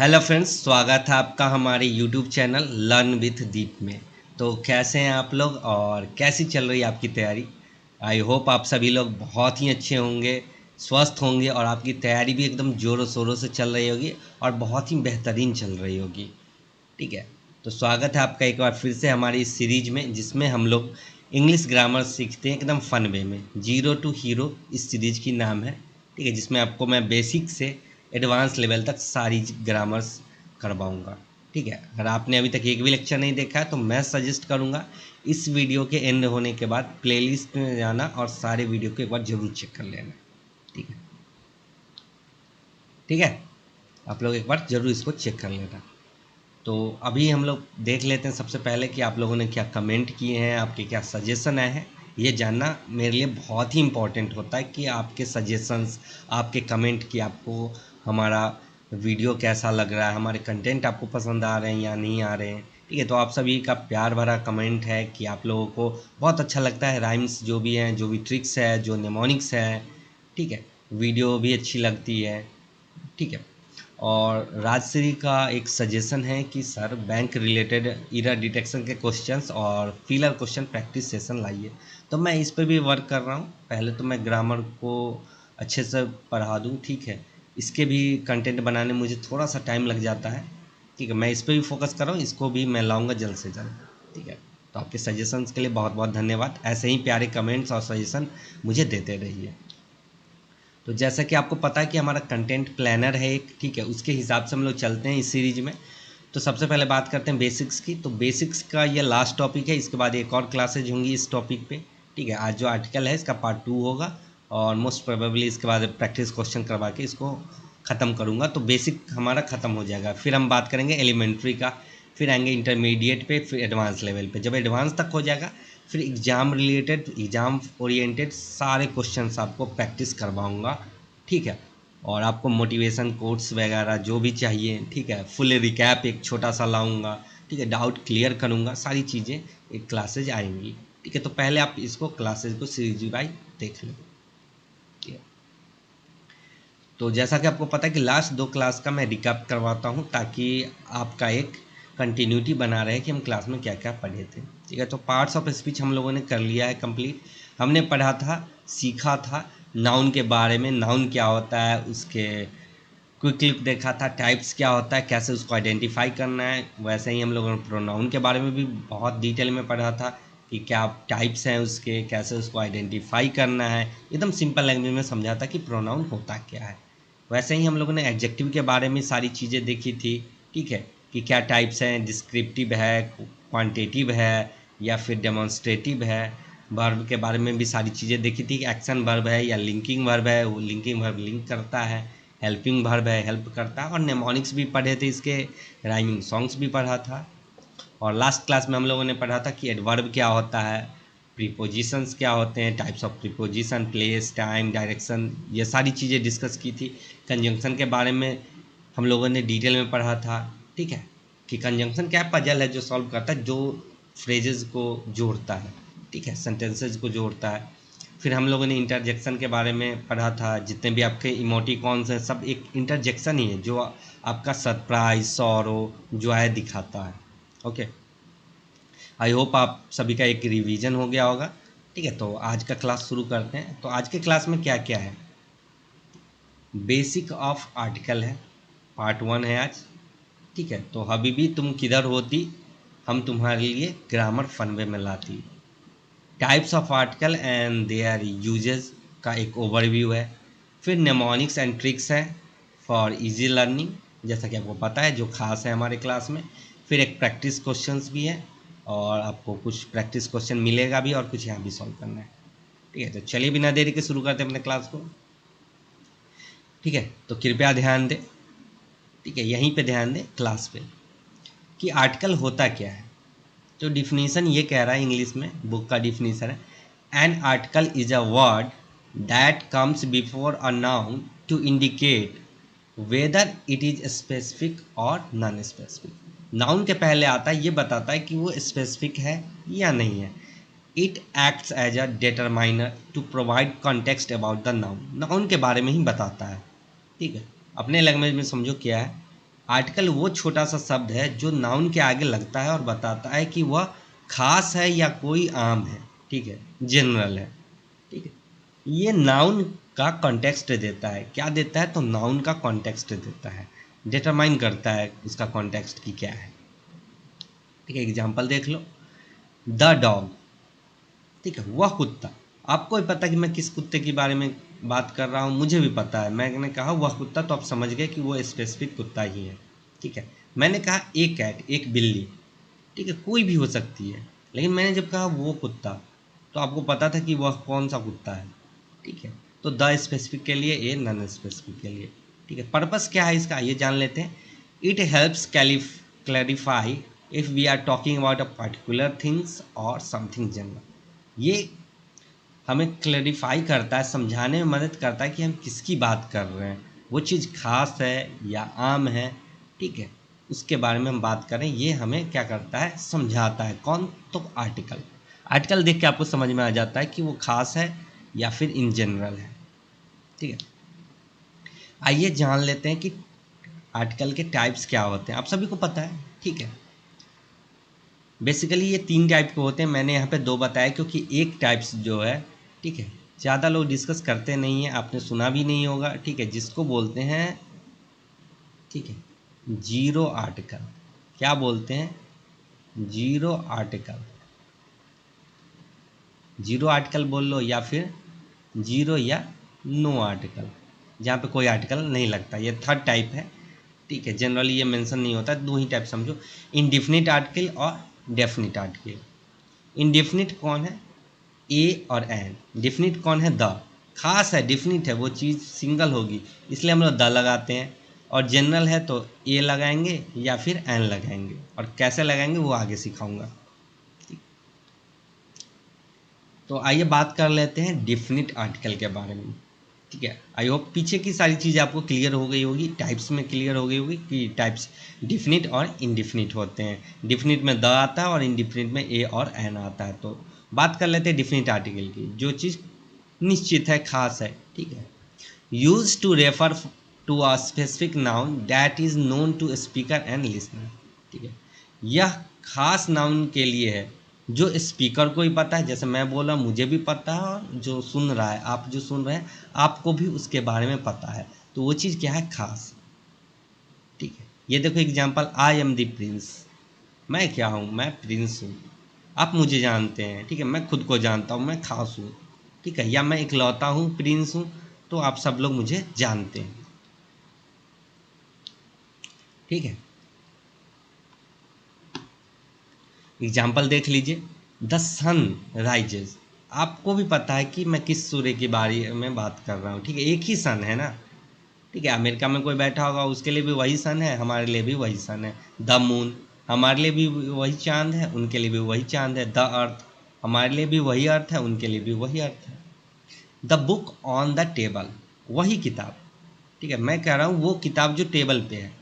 Hello friends, स्वागत है आपका हमारे यूट्यूब चैनल लर्न विथ दीप में। तो कैसे हैं आप लोग और कैसी चल रही है आपकी तैयारी। आई होप आप सभी लोग बहुत ही अच्छे होंगे, स्वस्थ होंगे और आपकी तैयारी भी एकदम ज़ोरों शोरों से चल रही होगी और बहुत ही बेहतरीन चल रही होगी। ठीक है, तो स्वागत है आपका एक बार फिर से हमारी इस सीरीज में, जिसमें हम लोग इंग्लिश ग्रामर सीखते हैं एकदम फन वे में। जीरो टू हीरो इस सीरीज की नाम है। ठीक है, जिसमें आपको मैं बेसिक से एडवांस लेवल तक सारी ग्रामर्स करवाऊंगा। ठीक है, अगर आपने अभी तक एक भी लेक्चर नहीं देखा है तो मैं सजेस्ट करूंगा इस वीडियो के एंड होने के बाद प्लेलिस्ट में जाना और सारे वीडियो को एक बार जरूर चेक कर लेना। ठीक है, ठीक है, आप लोग एक बार जरूर इसको चेक कर लेना। तो अभी हम लोग देख लेते हैं सबसे पहले कि आप लोगों ने क्या कमेंट किए हैं, आपके क्या सजेशन आए हैं। ये जानना मेरे लिए बहुत ही इम्पोर्टेंट होता है कि आपके सजेशंस, आपके कमेंट कि आपको हमारा वीडियो कैसा लग रहा है, हमारे कंटेंट आपको पसंद आ रहे हैं या नहीं आ रहे हैं। ठीक है, तो आप सभी का प्यार भरा कमेंट है कि आप लोगों को बहुत अच्छा लगता है, राइम्स जो भी हैं, जो भी ट्रिक्स है, जो नेमोनिक्स है। ठीक है, वीडियो भी अच्छी लगती है। ठीक है, और राजश्री का एक सजेशन है कि sir bank related error detection के क्वेश्चंस और फिलर क्वेश्चन प्रैक्टिस सेशन लाइए। तो मैं इस पर भी वर्क कर रहा हूँ। पहले तो मैं ग्रामर को अच्छे से पढ़ा दूँ, ठीक है, इसके भी कंटेंट बनाने में मुझे थोड़ा सा टाइम लग जाता है। ठीक है, मैं इस पर भी फोकस कर रहा हूँ, इसको भी मैं लाऊंगा जल्द से जल्द। ठीक है, तो आपके सजेशंस के लिए बहुत बहुत धन्यवाद। ऐसे ही प्यारे कमेंट्स और सजेशन मुझे देते रहिए। तो जैसा कि आपको पता है कि हमारा कंटेंट प्लानर है एक, ठीक है, उसके हिसाब से हम लोग चलते हैं इस सीरीज में। तो सबसे पहले बात करते हैं बेसिक्स की। तो बेसिक्स का ये लास्ट टॉपिक है, इसके बाद एक और क्लासेज होंगी इस टॉपिक पे। ठीक है, आज जो आर्टिकल है इसका पार्ट 2 होगा और मोस्ट प्रोबेबली इसके बाद प्रैक्टिस क्वेश्चन करवा के इसको ख़त्म करूँगा। तो बेसिक हमारा ख़त्म हो जाएगा, फिर हम बात करेंगे एलिमेंट्री का, फिर आएंगे इंटरमीडिएट पे, फिर एडवांस लेवल पे। जब एडवांस तक हो जाएगा फिर एग्ज़ाम रिलेटेड, एग्ज़ाम ओरिएंटेड सारे क्वेश्चंस आपको प्रैक्टिस करवाऊँगा। ठीक है, और आपको मोटिवेशन कोट्स वगैरह जो भी चाहिए, ठीक है, फुल रिकैप एक छोटा सा लाऊंगा। ठीक है, डाउट क्लियर करूंगा, सारी चीज़ें एक क्लासेज आएंगी। ठीक है, तो पहले आप इसको क्लासेज को सीरीज बाई देख लो। ठीक है, तो जैसा कि आपको पता है कि लास्ट 2 क्लास का मैं रिकैप करवाता हूँ ताकि आपका एक कंटिन्यूटी बना रहे कि हम क्लास में क्या क्या पढ़े थे। ठीक है, तो पार्ट्स ऑफ स्पीच हम लोगों ने कर लिया है कंप्लीट। हमने पढ़ा था, सीखा था नाउन के बारे में, नाउन क्या होता है, उसके क्विक लुक देखा था, टाइप्स क्या होता है, कैसे उसको आइडेंटिफाई करना है। वैसे ही हम लोगों ने प्रोनाउन के बारे में भी बहुत डिटेल में पढ़ा था कि क्या टाइप्स हैं उसके, कैसे उसको आइडेंटिफाई करना है। एकदम सिंपल लैंग्वेज में समझा था कि प्रोनाउन होता क्या है। वैसे ही हम लोगों ने एडजेक्टिव के बारे में सारी चीज़ें देखी थी। ठीक है, कि क्या टाइप्स हैं, डिस्क्रिप्टिव है, क्वांटिटिव है या फिर डेमोन्स्ट्रेटिव है। वर्ब के बारे में भी सारी चीज़ें देखी थी कि एक्शन वर्ब है या लिंकिंग वर्ब है, वो लिंकिंग वर्ब लिंक करता है, हेल्पिंग वर्ब है हेल्प करता है, और नेमोनिक्स भी पढ़े थे, इसके राइमिंग सॉन्ग्स भी पढ़ा था। और लास्ट क्लास में हम लोगों ने पढ़ा था कि एडवर्ब क्या होता है, प्रीपोजिशंस क्या होते हैं, types of preposition, place, time, direction, ये सारी चीज़ें डिस्कस की थी। कंजंक्शन के बारे में हम लोगों ने डिटेल में पढ़ा था। ठीक है, कि कंजंक्शन क्या पजल है जो सॉल्व करता है, जो फ्रेजेस को जोड़ता है, ठीक है, सेंटेंसेस को जोड़ता है। फिर हम लोगों ने इंटरजेक्शन के बारे में पढ़ा था। जितने भी आपके इमोटिकॉन्स हैं सब एक इंटरजेक्शन ही है जो आपका सरप्राइज, सॉरो, जॉय दिखाता है। ओके, आई होप आप सभी का एक रिवीजन हो गया होगा। ठीक है, तो आज का क्लास शुरू करते हैं। तो आज के क्लास में क्या क्या है, बेसिक ऑफ आर्टिकल है, पार्ट 1 है आज। ठीक है, तो हबीबी तुम किधर होती, हम तुम्हारे लिए ग्रामर फन वे में लाती। Types of article and there uses का एक ओवरव्यू है। फिर नेमोनिक्स एंड ट्रिक्स है फॉर इजी लर्निंग, जैसा कि आपको पता है जो खास है हमारे क्लास में। फिर एक प्रैक्टिस क्वेश्चंस भी है और आपको कुछ प्रैक्टिस क्वेश्चन मिलेगा भी और कुछ यहाँ भी सॉल्व करना है। ठीक है, तो चलिए बिना देरी के शुरू करते हैं अपने क्लास को। ठीक है, तो कृपया ध्यान दें, ठीक है, यहीं पे ध्यान दें क्लास पे, कि आर्टिकल होता क्या है। तो डिफिनीशन ये कह रहा है इंग्लिश में, बुक का डिफिनीशन है, an article is a word that comes before a noun to indicate whether it is specific और नॉन स्पेसिफिक। नाउन के पहले आता है, ये बताता है कि वो स्पेसिफिक है या नहीं है। It acts as a determiner to provide context about the noun, noun के बारे में ही बताता है। ठीक है, अपने लैंग्वेज में समझो क्या है, आर्टिकल वो छोटा सा शब्द है जो नाउन के आगे लगता है और बताता है कि वह खास है या कोई आम है, ठीक है, जनरल है, ठीक है। ये नाउन का कॉन्टेक्स्ट देता है। क्या देता है? तो नाउन का कॉन्टेक्स्ट देता है, डिटरमाइन करता है उसका कॉन्टेक्स्ट की क्या है, ठीक है। एग्जाम्पल देख लो, द डॉग, ठीक है, वह कुत्ता। आपको भी पता है कि मैं किस कुत्ते के बारे में बात कर रहा हूँ, मुझे भी पता है। मैंने कहा वह कुत्ता तो आप समझ गए कि वो स्पेसिफिक कुत्ता ही है, ठीक है। मैंने कहा एक कैट, एक बिल्ली, ठीक है, कोई भी हो सकती है, लेकिन मैंने जब कहा वो कुत्ता तो आपको पता था कि वह कौन सा कुत्ता है, ठीक है। तो द स्पेसिफिक के लिए, ए नॉन स्पेसिफिक के लिए, ठीक है। पर्पस क्या है इसका ये जान लेते हैं। It helps clarify if we are talking about a particular things और समथिंग जनरल। ये हमें क्लैरिफाई करता है, समझाने में मदद करता है कि हम किसकी बात कर रहे हैं, वो चीज़ खास है या आम है, ठीक है, उसके बारे में हम बात करें। ये हमें क्या करता है? समझाता है। कौन? तो आर्टिकल। आर्टिकल देख के आपको समझ में आ जाता है कि वो खास है या फिर इन जनरल है, ठीक है। आइए जान लेते हैं कि आर्टिकल के टाइप्स क्या होते हैं। आप सभी को पता है, ठीक है। बेसिकली ये 3 टाइप के होते हैं। मैंने यहाँ पे 2 बताया क्योंकि एक टाइप्स जो है, ठीक है, ज़्यादा लोग डिस्कस करते नहीं हैं, आपने सुना भी नहीं होगा, ठीक है, जिसको बोलते हैं, ठीक है, जीरो आर्टिकल। क्या बोलते हैं? Zero article. जीरो आर्टिकल बोल लो या फिर जीरो या नो आर्टिकल, जहाँ पे कोई आर्टिकल नहीं लगता। ये थर्ड टाइप है, ठीक है। जनरली ये मेंशन नहीं होता। 2 ही टाइप समझो, इनडिफिनिट आर्टिकल और डेफिनिट आर्टिकल। इनडिफिनिट कौन है? ए और एन। डिफिनिट कौन है? द। खास है, डिफिनिट है, वो चीज़ सिंगल होगी, इसलिए हम लोग द लगाते हैं। और जनरल है तो ए लगाएंगे या फिर एन लगाएंगे, और कैसे लगाएंगे वो आगे सिखाऊंगा। तो आइए बात कर लेते हैं डिफिनिट आर्टिकल के बारे में, ठीक है। आई होप पीछे की सारी चीज़ें आपको क्लियर हो गई होगी, टाइप्स में क्लियर हो गई होगी कि टाइप्स डिफिनिट और इनडिफिनिट होते हैं। डिफिनिट में द आता है और इनडिफिनिट में ए और एन आता है। तो बात कर लेते हैं डिफिनिट आर्टिकल की। जो चीज़ निश्चित है, खास है, ठीक है, use to refer to a specific noun that is known to speaker and listener, ठीक है। यह खास नाउन के लिए है जो स्पीकर को ही पता है, जैसे मैं बोला मुझे भी पता है, और जो सुन रहा है, आप जो सुन रहे हैं, आपको भी उसके बारे में पता है। तो वो चीज़ क्या है? खास, ठीक है। ये देखो example, I am the Prince. मैं क्या हूँ? मैं प्रिंस हूँ। आप मुझे जानते हैं, ठीक है, मैं खुद को जानता हूँ, मैं खास हूँ, ठीक है, या मैं इकलौता हूँ, प्रिंस हूँ, तो आप सब लोग मुझे जानते हैं, ठीक है। एग्जाम्पल देख लीजिए, द सन राइजेज। आपको भी पता है कि मैं किस सूर्य के बारे में बात कर रहा हूँ, ठीक है, एक ही सन है ना, ठीक है। अमेरिका में कोई बैठा होगा, उसके लिए भी वही सन है, हमारे लिए भी वही सन है। द मून, हमारे लिए भी वही चांद है, उनके लिए भी वही चांद है। द अर्थ, हमारे लिए भी वही अर्थ है, उनके लिए भी वही अर्थ है। The book on the table, वही किताब, ठीक है, मैं कह रहा हूँ वो किताब जो टेबल पे है,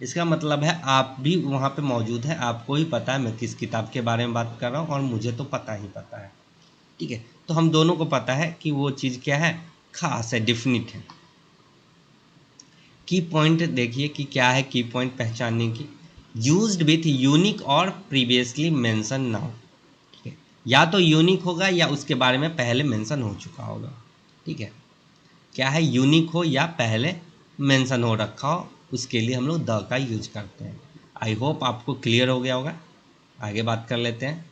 इसका मतलब है आप भी वहाँ पे मौजूद है, आपको ही पता है मैं किस किताब के बारे में बात कर रहा हूँ, और मुझे तो पता ही पता है, ठीक है। तो हम दोनों को पता है कि वो चीज़ क्या है? खास है, डिफिनिट है। की पॉइंट देखिए कि क्या है की पॉइंट पहचानने की। यूज्ड विथ यूनिक और प्रीवियसली मेंशन नाउ, ठीक है, या तो यूनिक होगा या उसके बारे में पहले मेंशन हो चुका होगा, ठीक है। क्या है? यूनिक हो या पहले मेंशन हो रखा हो, उसके लिए हम लोग द का यूज करते हैं। आई होप आपको क्लियर हो गया होगा। आगे बात कर लेते हैं।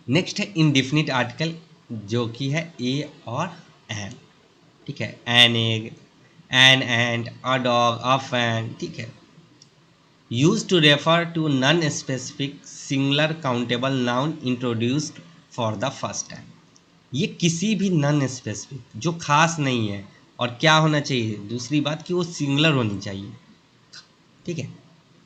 नेक्स्ट है इनडिफिनिट आर्टिकल, जो कि है ए और एन, ठीक है। An egg, an end, a dog, a fan, ठीक है। Use to refer to non specific singular countable noun introduced for the first time. ये किसी भी नॉन स्पेसिफिक जो खास नहीं है, और क्या होना चाहिए? दूसरी बात कि वो सिंगुलर होनी चाहिए, ठीक है।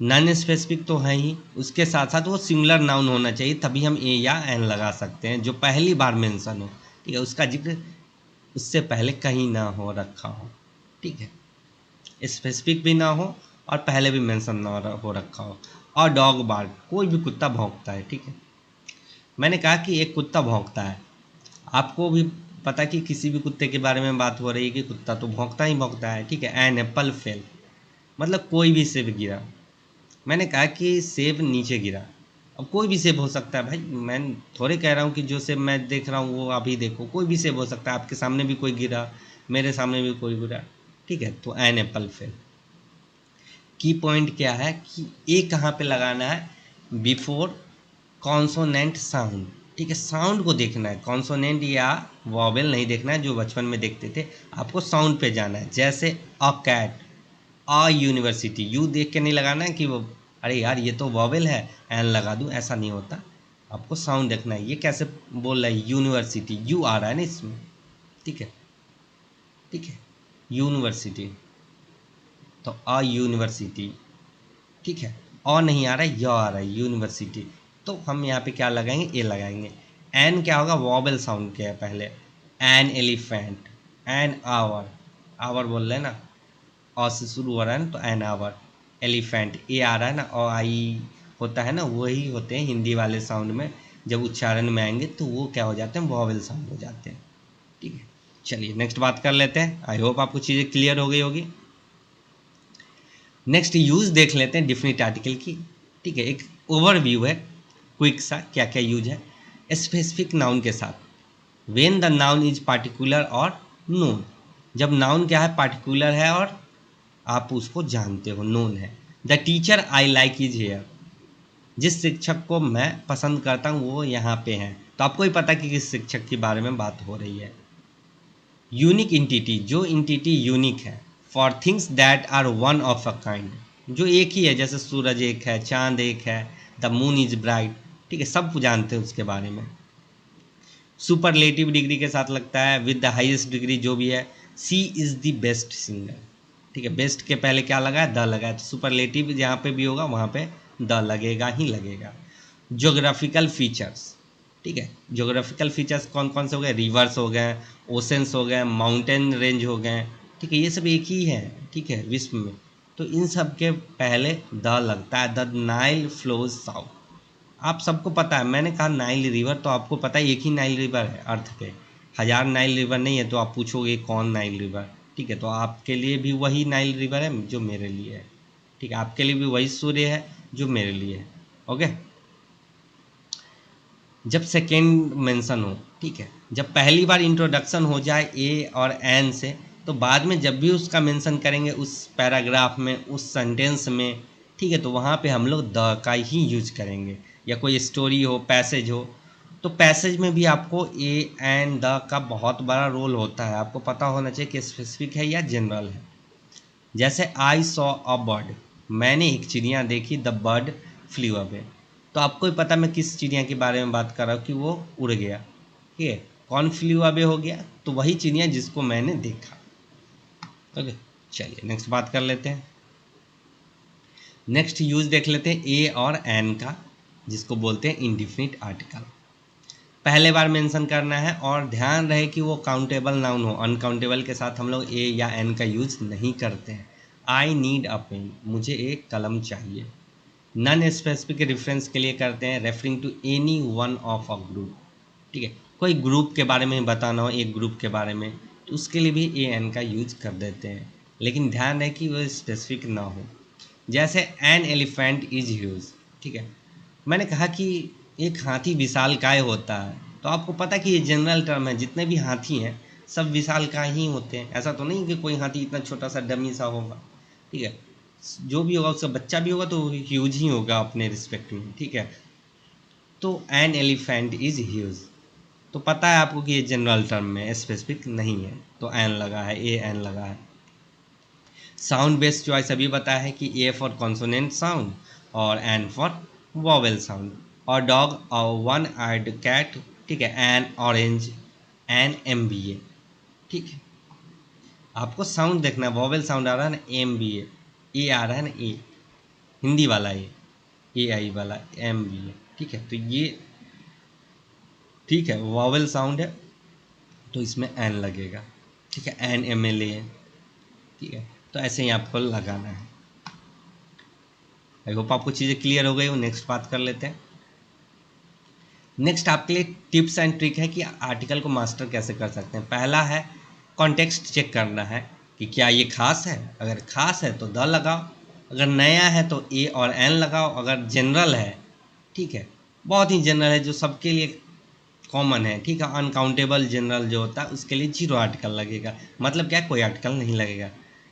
नॉन स्पेसिफिक तो है ही, उसके साथ साथ वो सिंगुलर नाउन होना चाहिए, तभी हम ए या एन लगा सकते हैं, जो पहली बार मेंशन हो, ठीक है, उसका जिक्र उससे पहले कहीं ना हो रखा हो, ठीक है, स्पेसिफिक भी ना हो और पहले भी मेंशन ना हो रखा हो। और डॉग बार्क, कोई भी कुत्ता भौंकता है, ठीक है। मैंने कहा कि एक कुत्ता भौंकता है, आपको भी पता कि किसी भी कुत्ते के बारे में बात हो रही है कि कुत्ता तो भौंकता ही भौंकता है, ठीक है। एन एप्पल फेल, मतलब कोई भी सेब गिरा। मैंने कहा कि सेब नीचे गिरा, अब कोई भी सेब हो सकता है भाई, मैं थोड़े कह रहा हूँ कि जो सेब मैं देख रहा हूँ वो आप ही देखो, कोई भी सेब हो सकता है, आपके सामने भी कोई गिरा, मेरे सामने भी कोई गिरा, ठीक है। तो एन एप्पल फेल। की पॉइंट क्या है कि ए कहाँ पे लगाना है, बिफोर कॉन्सोनेंट साउंड, ठीक है। साउंड को देखना है, कॉन्सोनेंट या वॉवेल नहीं देखना है जो बचपन में देखते थे, आपको साउंड पे जाना है। जैसे a cat, a university, U देख के नहीं लगाना है कि वो अरे यार ये तो वॉवेल है एन लगा दूं, ऐसा नहीं होता। आपको साउंड देखना है, ये कैसे बोल रहा है यूनिवर्सिटी, यू आ रहा है ना इसमें, ठीक है, ठीक है, यूनिवर्सिटी, तो अ यूनिवर्सिटी, ठीक है। और नहीं आ रहा है, य आ रहा है यूनिवर्सिटी, तो हम यहाँ पे क्या लगाएंगे, ए लगाएंगे। एन क्या होगा, वॉबल साउंड क्या है पहले, an elephant, an hour, hour बोल रहे हैं ना, अ से शुरू हो रहा है ना, तो एन आवर। एलिफेंट, ए आ रहा है ना, अ आई होता है ना, वही होते हैं हिंदी वाले साउंड में, जब उच्चारण में आएंगे तो वो क्या हो जाते हैं, वॉवल साउंड हो जाते हैं, ठीक है। चलिए नेक्स्ट बात कर लेते हैं, आई होप आपको चीज़ें क्लियर हो गई होगी। नेक्स्ट यूज देख लेते हैं डिफिनिट आर्टिकल की, ठीक है। एक ओवरव्यू है क्विक सा, क्या क्या यूज है स्पेसिफिक नाउन के साथ। When the noun is particular और नोन, जब नाउन क्या है, पार्टिकुलर है और आप उसको जानते हो, नोन है। The teacher I like is here, जिस शिक्षक को मैं पसंद करता हूँ वो यहाँ पे हैं, तो आपको ही पता कि किस शिक्षक के बारे में बात हो रही है। यूनिक इंटिटी, जो इंटिटी यूनिक है। For things that are one of a kind, जो एक ही है, जैसे सूरज एक है, चांद एक है, द मून इज ब्राइट, ठीक है, सब जानते हैं उसके बारे में। सुपरलेटिव डिग्री के साथ लगता है, विद द हाईएस्ट डिग्री जो भी है। सी इज़ द बेस्ट सिंगर, ठीक है, बेस्ट के पहले क्या लगा है, द लगा है, तो सुपरलेटिव जहाँ पे भी होगा वहाँ पे द लगेगा ही लगेगा। ज्योग्राफिकल फीचर्स, ठीक है, ज्योग्राफिकल फीचर्स कौन कौन से हो गए, रिवर्स हो गए, ओशंस हो गए, माउंटेन रेंज हो गए, ठीक है, ये सब एक ही है, ठीक है, विश्व में। तो इन सब के पहले द लगता है, द नाइल फ्लोज साउथ। आप सबको पता है, मैंने कहा नाइल रिवर, तो आपको पता है एक ही नाइल रिवर है अर्थ पे, हजार नाइल रिवर नहीं है, तो आप पूछोगे कौन नाइल रिवर, ठीक है, तो आपके लिए भी वही नाइल रिवर है जो मेरे लिए है, ठीक है, आपके लिए भी वही सूर्य है जो मेरे लिए है, ओके। जब सेकेंड मेंशन हो, ठीक है, जब पहली बार इंट्रोडक्शन हो जाए ए और एन से, तो बाद में जब भी उसका मेंशन करेंगे उस पैराग्राफ में, उस सेंटेंस में, ठीक है, तो वहाँ पे हम लोग द का ही यूज करेंगे। या कोई स्टोरी हो, पैसेज हो, तो पैसेज में भी आपको ए एंड द का बहुत बड़ा रोल होता है, आपको पता होना चाहिए कि स्पेसिफिक है या जनरल है। जैसे आई सॉ अ बर्ड, मैंने एक चिड़िया देखी, द बर्ड फ्लू अवे, तो आपको ही पता मैं किस चिड़िया के बारे में बात कर रहा हूँ कि वो उड़ गया, ठीक है, कौन फ्लू अवे हो गया, तो वही चिड़िया जिसको मैंने देखा, ओके। चलिए नेक्स्ट बात कर लेते हैं। नेक्स्ट यूज देख लेते हैं ए और एन का, जिसको बोलते हैं इंडिफिनिट आर्टिकल। पहले बार मेंशन करना है, और ध्यान रहे कि वो काउंटेबल नाउन हो, अनकाउंटेबल के साथ हम लोग ए या एन का यूज नहीं करते हैं। आई नीड अ पेन, मुझे एक कलम चाहिए। नन स्पेसिफिक रेफरेंस के लिए करते हैं, referring to any one of a group, ठीक है, कोई ग्रुप के बारे में बताना हो, एक ग्रुप के बारे में, तो उसके लिए भी ए एन का यूज कर देते हैं, लेकिन ध्यान रहे कि वो स्पेसिफिक ना हो। जैसे एन एलिफेंट इज ह्यूज, ठीक है, मैंने कहा कि एक हाथी विशालकाय होता है, तो आपको पता कि ये जनरल टर्म है, जितने भी हाथी हैं सब विशालकाय ही होते हैं, ऐसा तो नहीं कि कोई हाथी इतना छोटा सा डमी सा होगा, ठीक है, जो भी होगा उसका बच्चा भी होगा तो ह्यूज ही होगा अपने रिस्पेक्ट में, ठीक है। तो एन एलिफेंट इज ह्यूज, तो पता है आपको कि ये जनरल टर्म में स्पेसिफिक नहीं है, तो एन लगा है, ए एन लगा है। साउंड बेस्ड चॉइस अभी बताया है कि ए फॉर कॉन्सोनेंट साउंड और एन फॉर वॉवेल साउंड। और डॉग और वन आइड कैट, ठीक है, an orange, an M B A, ठीक है, आपको साउंड देखना है, वॉवेल साउंड आ रहा है ना, एम बी ए आ रहा है ना, ए हिंदी वाला ए आई वाला एम बी ए, ठीक है, तो ये ठीक है वॉवेल साउंड है, तो इसमें एन लगेगा, ठीक है, एन एम एल ए, ठीक है, तो ऐसे ही आपको लगाना है। आई होप आपको चीज़ें क्लियर हो गई हो। नेक्स्ट बात कर लेते हैं। नेक्स्ट आपके लिए टिप्स एंड ट्रिक है कि आर्टिकल को मास्टर कैसे कर सकते हैं। पहला है कॉन्टेक्स्ट चेक करना है कि क्या ये खास है। अगर खास है तो द लगाओ, अगर नया है तो ए और एन लगाओ। अगर जनरल है, ठीक है, बहुत ही जनरल है जो सबके लिए कॉमन है, ठीक है, अनकाउंटेबल जनरल जो होता है उसके लिए जीरो आर्टिकल लगेगा। मतलब क्या, कोई आर्टिकल नहीं लगेगा।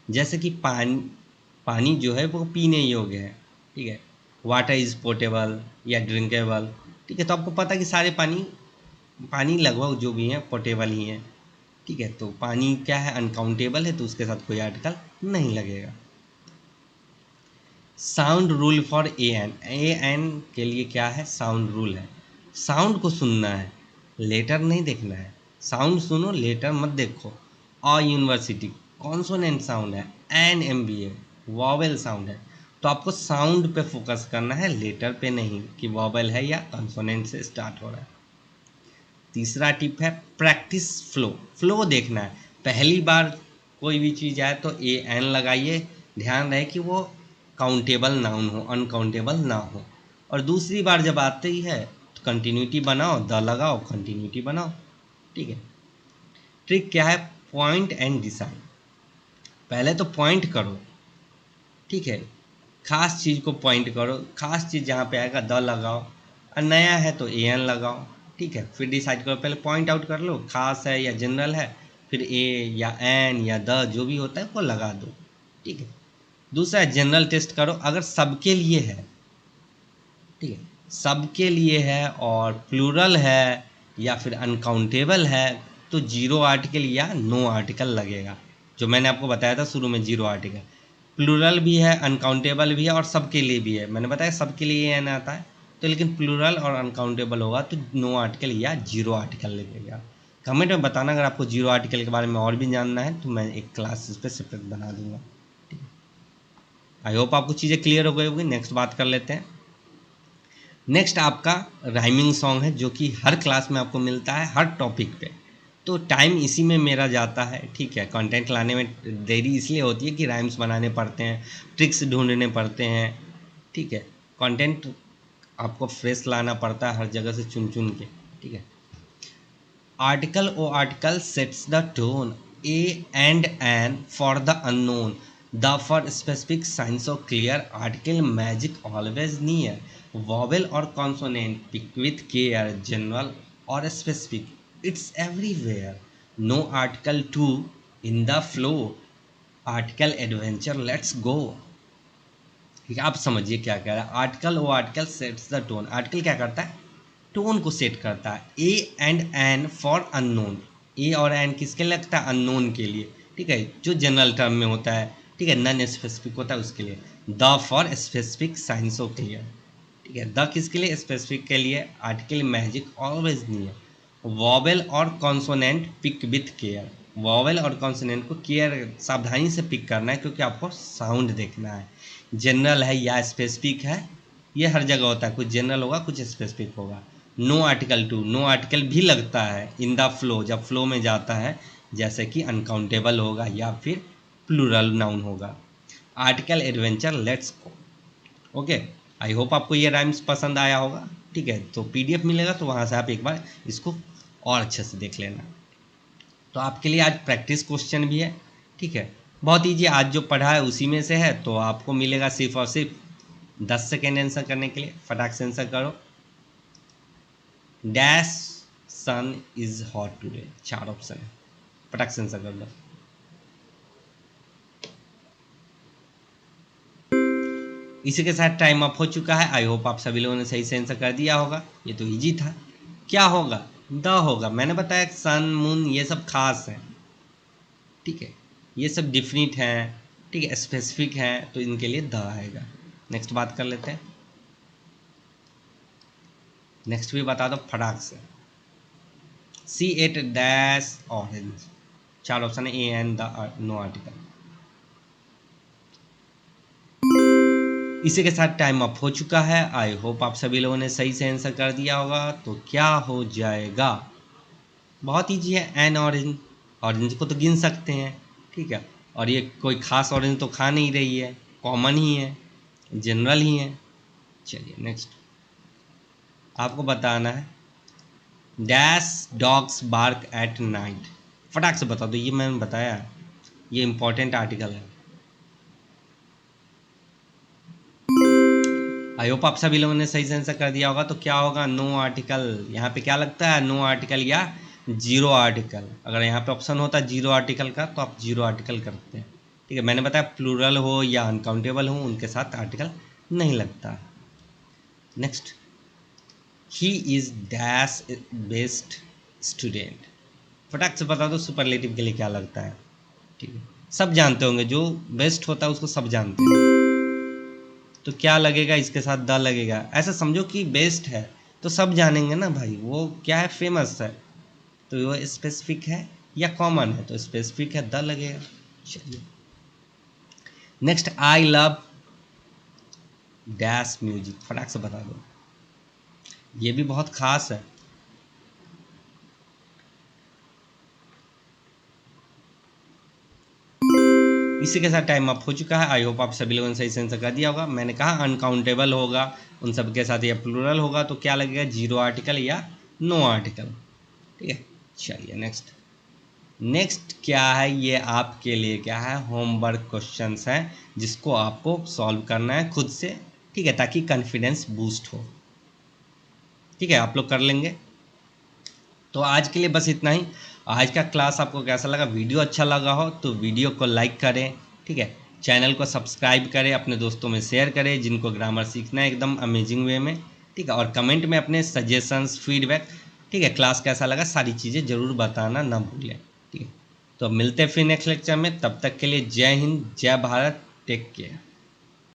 जैसे कि पानी जो है वो पीने योग्य है, ठीक है, वाटर इज़ पोर्टेबल या ड्रिंकेबल, ठीक है। तो आपको पता है कि सारे पानी पानी लगभग जो भी हैं पोर्टेबल ही हैं, ठीक है। तो पानी क्या है, अनकाउंटेबल है, तो उसके साथ कोई आर्टिकल नहीं लगेगा। Sound rule for a an के लिए क्या है, साउंड रूल है। साउंड को सुनना है, लेटर नहीं देखना है। साउंड सुनो, लेटर मत देखो। अ यूनिवर्सिटी कॉन्सोनेंट साउंड है, एन एमबीए वॉवेल साउंड है। तो आपको साउंड पे फोकस करना है, लेटर पे नहीं कि वॉवेल है या कॉन्सोनेंट से स्टार्ट हो रहा है। तीसरा टिप है प्रैक्टिस फ्लो। फ्लो देखना है, पहली बार कोई भी चीज़ आए तो ए एन लगाइए, ध्यान रहे कि वो काउंटेबल नाउन हो, अनकाउंटेबल ना हो। और दूसरी बार जब आते ही है तो कंटिन्यूटी बनाओ, द लगाओ, कंटिन्यूटी बनाओ, ठीक है। ट्रिक क्या है, पॉइंट एंड डिसाइड। पहले तो पॉइंट करो, ठीक है, खास चीज़ को पॉइंट करो, खास चीज़ जहाँ पे आएगा द लगाओ, और नया है तो ए एन लगाओ, ठीक है। फिर डिसाइड करो, पहले पॉइंट आउट कर लो खास है या जनरल है, फिर ए या एन या द जो भी होता है वो लगा दो, ठीक है। दूसरा जनरल टेस्ट करो, अगर सबके लिए है, ठीक है, सबके लिए है और प्लूरल है या फिर अनकाउंटेबल है तो जीरो आर्टिकल या नो आर्टिकल लगेगा। जो मैंने आपको बताया था शुरू में, जीरो आर्टिकल। प्लूरल भी है, अनकाउंटेबल भी है और सबके लिए भी है। मैंने बताया सबके लिए एन आता है, तो लेकिन प्लूरल और अनकाउंटेबल होगा तो नो आर्टिकल या जीरो आर्टिकल लगेगा। कमेंट में बताना अगर आपको जीरो आर्टिकल के बारे में और भी जानना है, तो मैं एक क्लास इस पर सेपरेट बना दूंगा। आई होप आपको चीज़ें क्लियर हो गई होगी। नेक्स्ट बात कर लेते हैं। नेक्स्ट आपका राइमिंग सॉन्ग है, जो कि हर क्लास में आपको मिलता है, हर टॉपिक पे। तो टाइम इसी में मेरा जाता है, ठीक है। कंटेंट लाने में देरी इसलिए होती है कि राइम्स बनाने पड़ते हैं, ट्रिक्स ढूंढने पड़ते हैं, ठीक है। कंटेंट आपको फ्रेश लाना पड़ता है हर जगह से चुन चुन के, ठीक है। Article oh article sets the tone, a and an for the unknown, the for specific science of clear, article magic always near, vowel और consonant pick with care, general और specific it's everywhere, no article to in the flow, article adventure let's go. ठीक है, आप समझिए क्या कह रहा है। आर्टिकल वो article sets the tone, article क्या करता है, टोन को सेट करता है। A and an for unknown, a और एन किसके लिए लगता है, अननोन के लिए, ठीक है, जो जनरल टर्म में होता है, ठीक है, नॉन स्पेसिफिक होता है उसके लिए। The for specific science of clear, ठीक है, द किसके लिए, स्पेसिफिक के लिए, आर्टिकल मैजिक ऑलवेज नहीं है। वॉवेल और consonant pick with care, vowel और कॉन्सोनेंट को केयर सावधानी से पिक करना है क्योंकि आपको साउंड देखना है। जनरल है या स्पेसिफिक है, ये हर जगह होता है, कुछ जनरल होगा कुछ स्पेसिफिक होगा। No article too, no article भी लगता है इन द फ्लो, जब फ्लो में जाता है, जैसे कि अनकाउंटेबल होगा या फिर प्लूरल नाउन होगा। Article adventure let's go. Okay, I hope आपको ये राइम्स पसंद आया होगा, ठीक है। तो पीडीएफ मिलेगा तो वहाँ से आप एक बार इसको और अच्छे से देख लेना। तो आपके लिए आज प्रैक्टिस क्वेश्चन भी है, ठीक है, बहुत ईजी। आज जो पढ़ा है उसी में से है, तो आपको मिलेगा सिर्फ और सिर्फ 10 सेकेंड आंसर करने के लिए। फटाक से आंसर करो। Dash sun is hot today, 4 option है, फटाक से आंसर कर लो। इसी के साथ टाइम अप हो चुका है। आई होप आप सभी लोगों ने सही से आंसर कर दिया होगा। ये तो इजी था। क्या होगा, द होगा। मैंने बताया सन मून ये सब खास है, ठीक है, ये सब डिफिनिट है, ठीक है, स्पेसिफिक है, तो इनके लिए द आएगा। नेक्स्ट बात कर लेते हैं। नेक्स्ट भी बता दो फटाक से। See at dash orange, 4 option है, a and the no article. इसी के साथ टाइम अप हो चुका है। आई होप आप सभी लोगों ने सही से आंसर कर दिया होगा। तो क्या हो जाएगा, बहुत ईजी है। एन ऑरेंज, ऑरेंज को तो गिन सकते हैं, ठीक है, और ये कोई खास ऑरेंज तो खा नहीं रही है, कॉमन ही है, जनरल ही है। चलिए नेक्स्ट आपको बताना है। Dash dogs bark at night, फटाक से बता दो, ये मैंने बताया है। ये इंपॉर्टेंट आर्टिकल है। आई होप आप सभी लोगों ने सही से आंसर कर दिया होगा। तो क्या होगा, नो आर्टिकल। यहाँ पे क्या लगता है, नो आर्टिकल या जीरो आर्टिकल। अगर यहाँ पे ऑप्शन होता है जीरो आर्टिकल का तो आप जीरो आर्टिकल करते हैं। ठीक है, मैंने बताया प्लूरल हो या अनकाउंटेबल हो उनके साथ आर्टिकल नहीं लगता। Next, he is dash best student. फटाक से बता दो सुपरलेटिव के लिए क्या लगता है। ठीक है, सब जानते होंगे, जो बेस्ट होता है उसको सब जानते हैं। तो क्या लगेगा, इसके साथ द लगेगा। ऐसा समझो कि बेस्ट है तो सब जानेंगे ना भाई, वो क्या है, फेमस है। तो वो स्पेसिफिक है या कॉमन है, तो स्पेसिफिक है, द लगेगा। चलिए next, I love dash music. फटाक से बता दो, ये भी बहुत खास है। इसी के साथ टाइम अप हो चुका है। आई होप आप सभी लोगों ने सही से आंसर कर दिया होगा। मैंने कहा अनकाउंटेबल होगा, उन सब के साथ या प्लूरल होगा तो क्या लगेगा, जीरो आर्टिकल या नो आर्टिकल। ठीक है, चलिए नेक्स्ट। नेक्स्ट क्या है, ये आपके लिए क्या है, होमवर्क क्वेश्चंस हैं जिसको आपको सॉल्व करना है खुद से। ठीक है, ताकि कॉन्फिडेंस बूस्ट हो। ठीक है, आप लोग कर लेंगे। तो आज के लिए बस इतना ही। आज का क्लास आपको कैसा लगा, वीडियो अच्छा लगा हो तो वीडियो को लाइक करें। ठीक है, चैनल को सब्सक्राइब करें, अपने दोस्तों में शेयर करें जिनको ग्रामर सीखना है एकदम अमेजिंग वे में। ठीक है, और कमेंट में अपने सजेशंस, फीडबैक, ठीक है, क्लास कैसा लगा, सारी चीज़ें ज़रूर बताना ना भूलें। ठीक है, तो अब मिलते हैं फिर नेक्स्ट लेक्चर में। तब तक के लिए जय हिंद, जय भारत, टेक केयर।